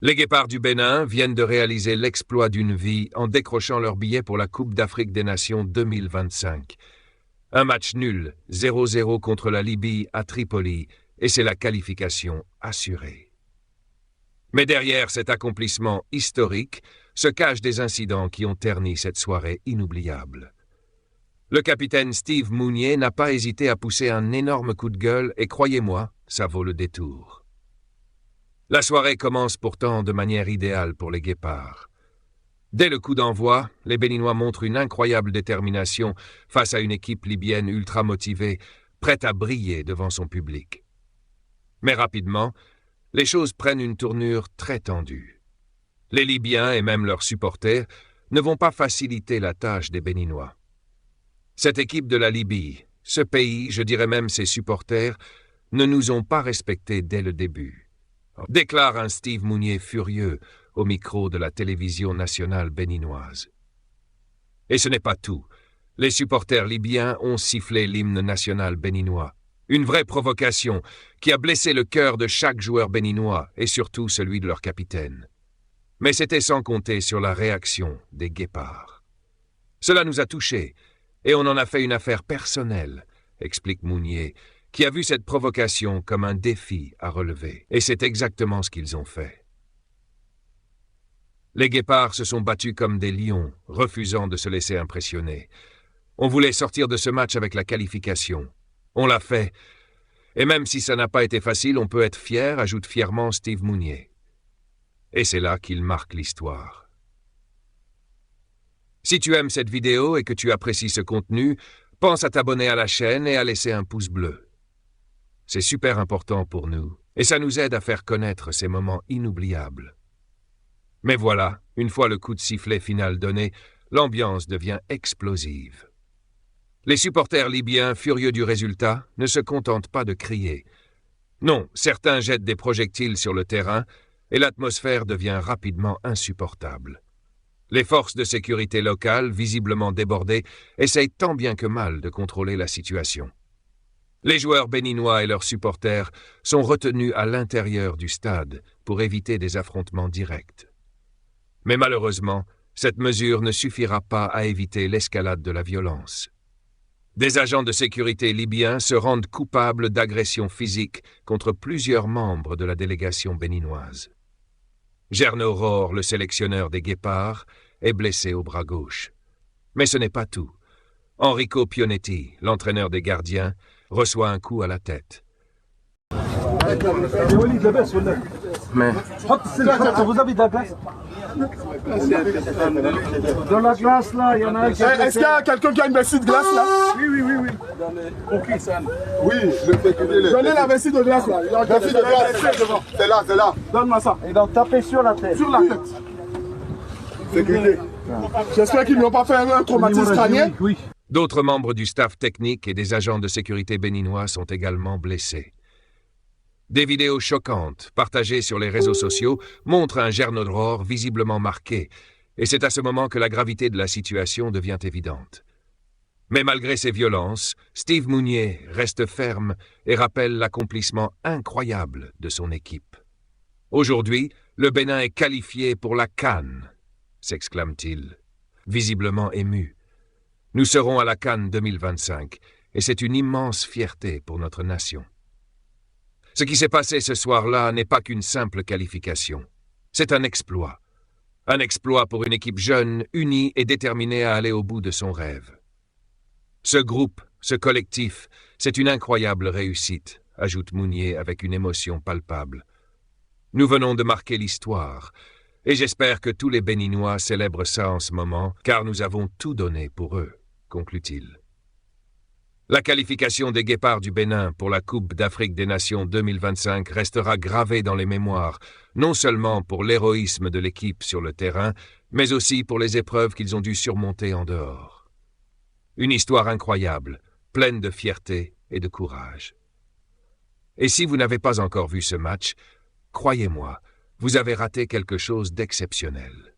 Les Guépards du Bénin viennent de réaliser l'exploit d'une vie en décrochant leur billet pour la Coupe d'Afrique des Nations 2025. Un match nul, 0-0 contre la Libye à Tripoli, et c'est la qualification assurée. Mais derrière cet accomplissement historique se cachent des incidents qui ont terni cette soirée inoubliable. Le capitaine Steve Mounié n'a pas hésité à pousser un énorme coup de gueule et croyez-moi, ça vaut le détour. La soirée commence pourtant de manière idéale pour les Guépards. Dès le coup d'envoi, les Béninois montrent une incroyable détermination face à une équipe libyenne ultra motivée, prête à briller devant son public. Mais rapidement, les choses prennent une tournure très tendue. Les Libyens et même leurs supporters ne vont pas faciliter la tâche des Béninois. Cette équipe de la Libye, ce pays, je dirais même ses supporters, ne nous ont pas respectés dès le début, déclare un Steve Mounié furieux au micro de la télévision nationale béninoise. Et ce n'est pas tout. Les supporters libyens ont sifflé l'hymne national béninois. Une vraie provocation qui a blessé le cœur de chaque joueur béninois et surtout celui de leur capitaine. Mais c'était sans compter sur la réaction des Guépards. Cela nous a touchés et on en a fait une affaire personnelle, explique Mounié, qui a vu cette provocation comme un défi à relever. Et c'est exactement ce qu'ils ont fait. Les Guépards se sont battus comme des lions, refusant de se laisser impressionner. On voulait sortir de ce match avec la qualification. On l'a fait. Et même si ça n'a pas été facile, on peut être fier, ajoute fièrement Steve Mounié. Et c'est là qu'il marque l'histoire. Si tu aimes cette vidéo et que tu apprécies ce contenu, pense à t'abonner à la chaîne et à laisser un pouce bleu. C'est super important pour nous, et ça nous aide à faire connaître ces moments inoubliables. Mais voilà, une fois le coup de sifflet final donné, l'ambiance devient explosive. Les supporters libyens, furieux du résultat, ne se contentent pas de crier. Non, certains jettent des projectiles sur le terrain, et l'atmosphère devient rapidement insupportable. Les forces de sécurité locales, visiblement débordées, essayent tant bien que mal de contrôler la situation. Les joueurs béninois et leurs supporters sont retenus à l'intérieur du stade pour éviter des affrontements directs. Mais malheureusement, cette mesure ne suffira pas à éviter l'escalade de la violence. Des agents de sécurité libyens se rendent coupables d'agressions physiques contre plusieurs membres de la délégation béninoise. Gernot Rohr, le sélectionneur des Guépards, est blessé au bras gauche. Mais ce n'est pas tout. Enrico Pionetti, l'entraîneur des gardiens, reçoit un coup à la tête. Mais Vous avez de la glace? De la glace là, il y en a un qui a... Est-ce qu'il y a quelqu'un qui a une vessie de glace là? Oui. Oui, je fais que donnez la vessie de glace là. Vessie de glace. C'est là. Donne-moi ça. Et donc taper sur la tête. Sur la tête. Sécurité. J'espère qu'ils n'ont pas fait un traumatisme crânien. Oui. D'autres membres du staff technique et des agents de sécurité béninois sont également blessés. Des vidéos choquantes, partagées sur les réseaux sociaux, montrent un Gernot Rohr visiblement marqué, et c'est à ce moment que la gravité de la situation devient évidente. Mais malgré ces violences, Steve Mounié reste ferme et rappelle l'accomplissement incroyable de son équipe. Aujourd'hui, le Bénin est qualifié pour la CAN, s'exclame-t-il, visiblement ému. Nous serons à la CAN 2025, et c'est une immense fierté pour notre nation. Ce qui s'est passé ce soir-là n'est pas qu'une simple qualification. C'est un exploit. Un exploit pour une équipe jeune, unie et déterminée à aller au bout de son rêve. Ce groupe, ce collectif, c'est une incroyable réussite, ajoute Mounié avec une émotion palpable. Nous venons de marquer l'histoire, et j'espère que tous les Béninois célèbrent ça en ce moment, car nous avons tout donné pour eux, conclut-il. La qualification des Guépards du Bénin pour la Coupe d'Afrique des Nations 2025 restera gravée dans les mémoires, non seulement pour l'héroïsme de l'équipe sur le terrain, mais aussi pour les épreuves qu'ils ont dû surmonter en dehors. Une histoire incroyable, pleine de fierté et de courage. Et si vous n'avez pas encore vu ce match, croyez-moi, vous avez raté quelque chose d'exceptionnel.